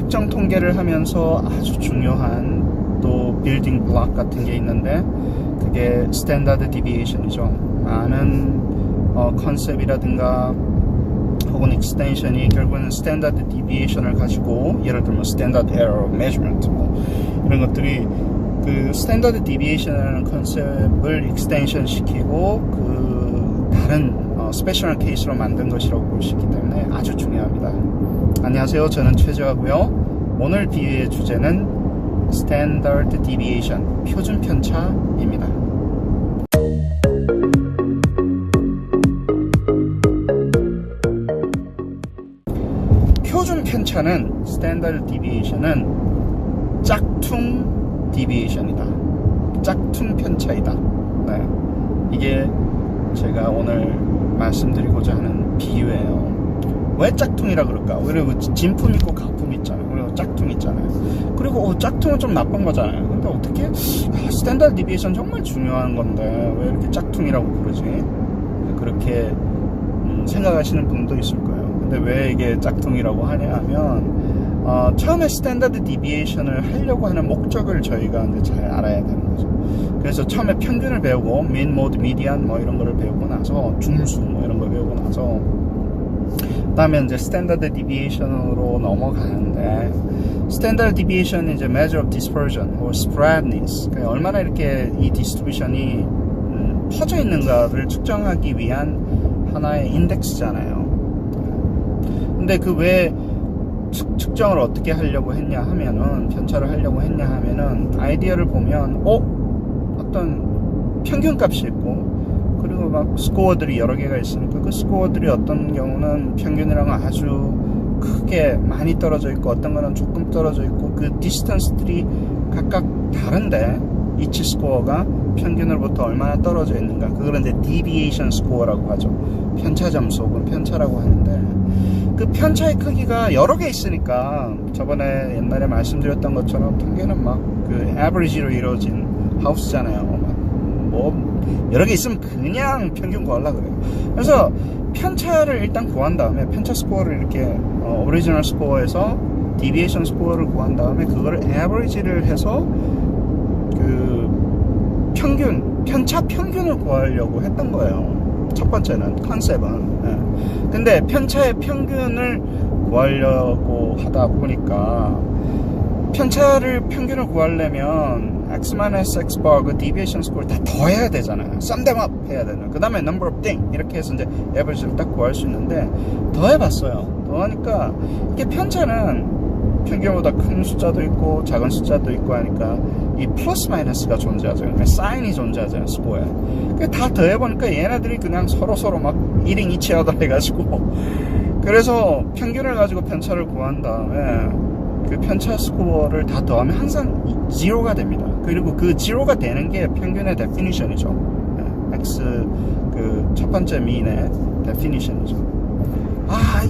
특정 통계를 하면서 아주 중요한 또 빌딩 블록 같은 게 있는데 그게 스탠다드 디비에이션이죠. 많은 컨셉이라든가 혹은 익스텐션이 결국은 스탠다드 디비에이션을 가지고, 예를 들면 스탠다드 에러 메저먼트 이런 것들이 그 스탠다드 디비에이션이라는 컨셉을 익스텐션 시키고 그 다른 스페셜한 케이스로 만든 것이라고 볼 수 있기 때문에 아주 중요합니다. 안녕하세요, 저는 최재화고요. 오늘 비유의 주제는 스탠다드 디비에이션, 표준 편차입니다. 표준 편차는, 스탠다드 디비에이션은 짝퉁 디비에이션이다. 짝퉁 편차이다. 네. 이게 제가 오늘 말씀드리고자 하는 비유예요. 왜 짝퉁이라 그럴까? 그리고 진품 있고 가품 있잖아요. 그리고 짝퉁 있잖아요. 그리고 짝퉁은 좀 나쁜 거잖아요. 근데 어떻게 스탠다드 디비에이션 정말 중요한 건데 왜 이렇게 짝퉁이라고 부르지? 그렇게 생각하시는 분도 있을 거예요. 근데 왜 이게 짝퉁이라고 하냐 하면 처음에 스탠다드 디비에이션을 하려고 하는 목적을 저희가 이제 잘 알아야 되는 거죠. 그래서 처음에 평균을 배우고 민, 모드, 미디안 이런 거를 배우고 나서 중수 이런 거 배우고 나서 그다음에 이제 스탠다드 디비에이션으로 넘어가는데, 스탠다드 디비에이션은 이제 measure of dispersion or spreadness, 그러니까 얼마나 이렇게 이 디스트리뷰션이 퍼져 있는가를 측정하기 위한 하나의 인덱스잖아요. 근데 그 왜 측정을 어떻게 하려고 했냐 하면은, 편차를 하려고 했냐 하면은, 아이디어를 보면 어떤 평균값이 있고 그리고 막 스코어들이 여러 개가 있으니까 그 스코어들이 어떤 경우는 평균이랑 아주 크게 많이 떨어져 있고 어떤 거는 조금 떨어져 있고 그 디스턴스들이 각각 다른데 이치 스코어가 평균으로부터 얼마나 떨어져 있는가, 그걸 이제 디비에이션 스코어라고 하죠. 편차 점수 혹은 편차라고 하는데, 그 편차의 크기가 여러 개 있으니까 저번에 옛날에 말씀드렸던 것처럼 통계는 막 그 에버리지로 이루어진 하우스잖아요. 여러 개 있으면 그냥 평균 구하려고 그래요. 그래서 편차를 일단 구한 다음에, 편차 스코어를 이렇게 오리지널 스코어에서 디비에이션 스코어를 구한 다음에 그거를 에버리지를 해서 그 편차 평균을 구하려고 했던 거예요. 첫 번째는 컨셉은. 예. 근데 편차의 평균을 구하려고 하다 보니까 평균을 구하려면 x-x-bar 그 디비에이션 스코어를 다 더해야 되잖아요. sum them up 해야 되잖아요. 그 다음에 number of thing 이렇게 해서 이제 에버리지를 딱 구할 수 있는데, 더해봤어요. 더하니까 이게 편차는 평균보다 큰 숫자도 있고 작은 숫자도 있고 하니까 이 플러스 마이너스가 존재하죠. 그러니까 사인이 존재하잖아요, 스코어에. 다 더해보니까 얘네들이 그냥 서로 막 1인 2치하다 해가지고 그래서 평균을 가지고 편차를 구한 다음에 그 편차 스코어를 다 더하면 항상 0가 됩니다. 그리고 그 0가 되는 게 평균의 데피니션이죠. X 그 첫 번째 민의 데피니션이죠.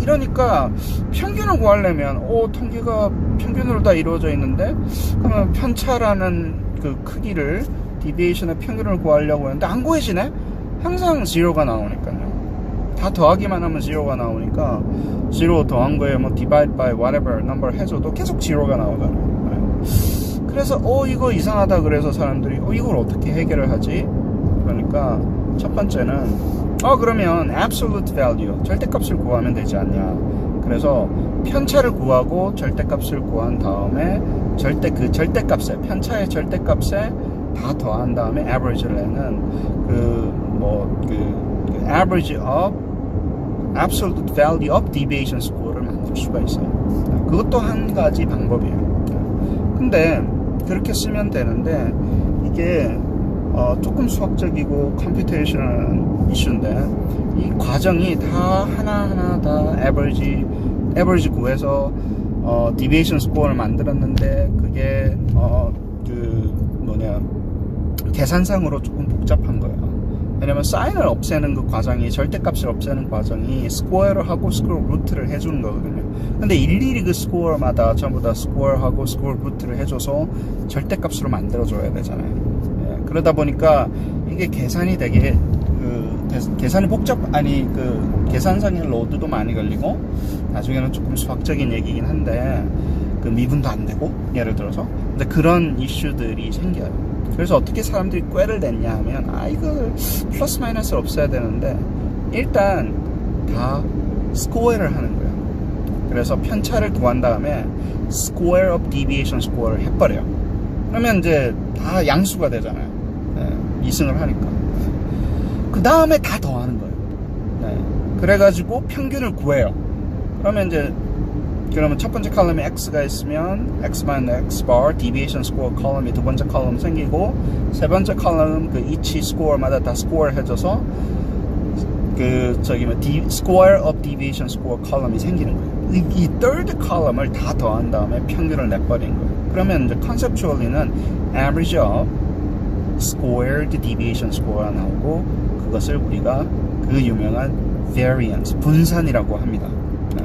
이러니까 평균을 구하려면 통계가 평균으로 다 이루어져 있는데, 그러면 편차라는 그 크기를, 디비에이션의 평균을 구하려고 했는데 안 구해지네? 항상 0가 나오니까요. 다 더하기만 하면 0가 나오니까 0 더한 거에 divide by whatever number 해줘도 계속 0가 나오잖아요. 그래서 이거 이상하다. 그래서 사람들이 이걸 어떻게 해결을 하지? 그러니까 첫 번째는 그러면 absolute value, 절대값을 구하면 되지 않냐. 그래서 편차를 구하고 절대값을 구한 다음에 절대값에, 편차의 절대값에 다 더한 다음에 average를 내는 average of absolute value of deviation score를 만들 수가 있어요. 그것도 한 가지 방법이에요. 근데 그렇게 쓰면 되는데 이게 조금 수학적이고 컴퓨테이셔널 이슈인데, 이 과정이 다 하나하나 다 에버리지 구해서 디비에이션 스코어를 만들었는데 그게 계산상으로 조금 복잡한 거예요. 왜냐면 사인을 없애는 그 과정이, 절대값을 없애는 과정이 스코어를 하고 스코어 루트를 해주는 거거든요. 근데 일일이 그 스코어마다 전부 다 스코어하고 스코어 루트를 해줘서 절대값으로 만들어줘야 되잖아요. 그러다 보니까 이게 계산이 되게 계산이 계산상의 로드도 많이 걸리고 나중에는 조금 수학적인 얘기긴 한데, 그 미분도 안 되고 예를 들어서 근데 그런 이슈들이 생겨요. 그래서 어떻게 사람들이 꾀를 냈냐 하면 이거 플러스 마이너스를 없애야 되는데 일단 다 스코어를 하는 거예요. 그래서 편차를 구한 다음에 square of deviation score를 해버려요. 그러면 이제 다 양수가 되잖아요. 네, 2승을 하니까. 그 다음에 다 더하는 거예요. 네, 그래가지고 평균을 구해요. 그러면 첫 번째 컬럼에 x가 있으면 x-x bar deviation score 컬럼이 두 번째 컬럼 생기고 세 번째 컬럼 그 each score마다 다 스코어를 해줘서 square of deviation score 컬럼이 생기는 거예요. 이 third 컬럼을 다 더한 다음에 평균을 내버린 거예요. 그러면 이제 conceptually는 average of squared deviation score가 나오고 그것을 우리가 그 유명한 variance 분산이라고 합니다. 네.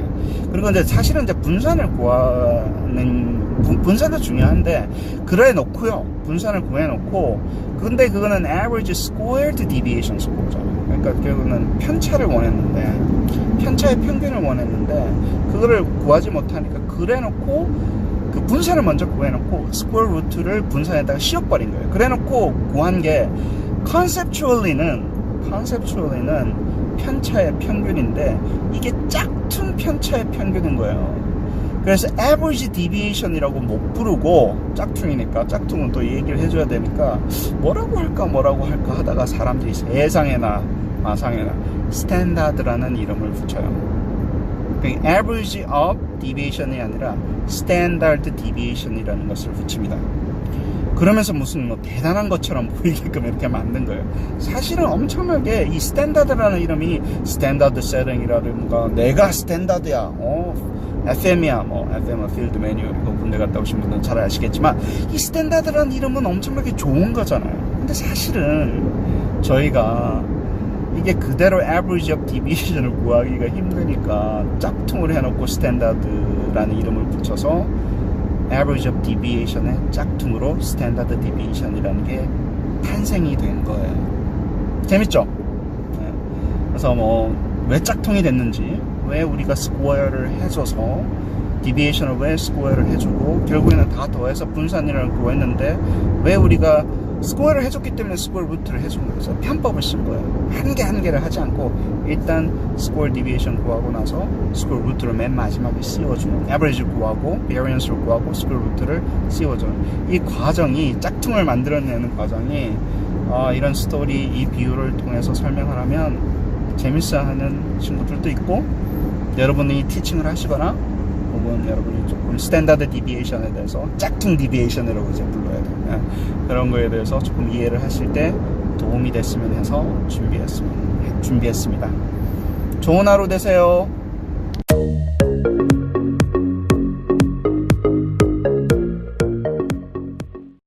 그리고 이제 사실은 이제 분산을 구하는 분산도 중요한데 그래 놓고요. 분산을 구해 놓고 근데 그거는 average squared deviation score잖아요. 그러니까 결국은 편차를 원했는데 편차의 평균을 원했는데 그거를 구하지 못하니까 그래 놓고 그 분산을 먼저 구해 놓고 스퀘어 루트를 분산에다가 씌워버린 거예요. 그래 놓고 구한 게 conceptually는 편차의 평균인데 이게 짝퉁 편차의 평균인 거예요. 그래서 average deviation이라고 못 부르고 짝퉁이니까 짝퉁은 또 얘기를 해줘야 되니까 뭐라고 할까 하다가 사람들이 세상에나 마상에나 스탠다드라는 이름을 붙여요. 그러니까 average of deviation이 아니라 standard deviation이라는 것을 붙입니다. 그러면서 무슨 뭐 대단한 것처럼 보이게끔 이렇게 만든 거예요. 사실은 엄청나게 이 스탠다드라는 이름이 스탠다드 세팅이라든가 내가 스탠다드야, FM이야, FM은 필드 메뉴, 이거 군대 갔다 오신 분들은 잘 아시겠지만 이 스탠다드라는 이름은 엄청나게 좋은 거잖아요. 근데 사실은 저희가 이게 그대로 average of deviation을 구하기가 힘드니까 짝퉁을 해놓고 스탠다드라는 이름을 붙여서 average of deviation의 짝퉁으로 standard deviation이라는 게 탄생이 된 거예요. 재밌죠? 네. 그래서 왜 짝퉁이 됐는지, 왜 우리가 스퀘어를 해줘서 deviation을 왜 스퀘어를 해주고 결국에는 다 더해서 분산이라고 구했는데 왜 우리가 스퀘어를 해줬기 때문에 스퀘어 루트를 해준 거예요. 편법을 쓴 거예요. 한 개를 하지 않고 일단 스퀘어 디비에이션 구하고 나서 스퀘어 루트를 맨 마지막에 씌워주는 에버리지 구하고 베리언스를 구하고 스퀘어 루트를 씌워주는 이 과정이 짝퉁을 만들어내는 과정이 이런 스토리 이 비유를 통해서 설명을 하면 재밌어하는 친구들도 있고 여러분이 티칭을 하시거나 혹은 여러분이 조금 스탠다드 디비에이션에 대해서 짝퉁 디비에이션이라고 이제 불러야 돼요. 그런 거에 대해서 조금 이해를 하실 때 도움이 됐으면 해서 준비했습니다. 좋은 하루 되세요.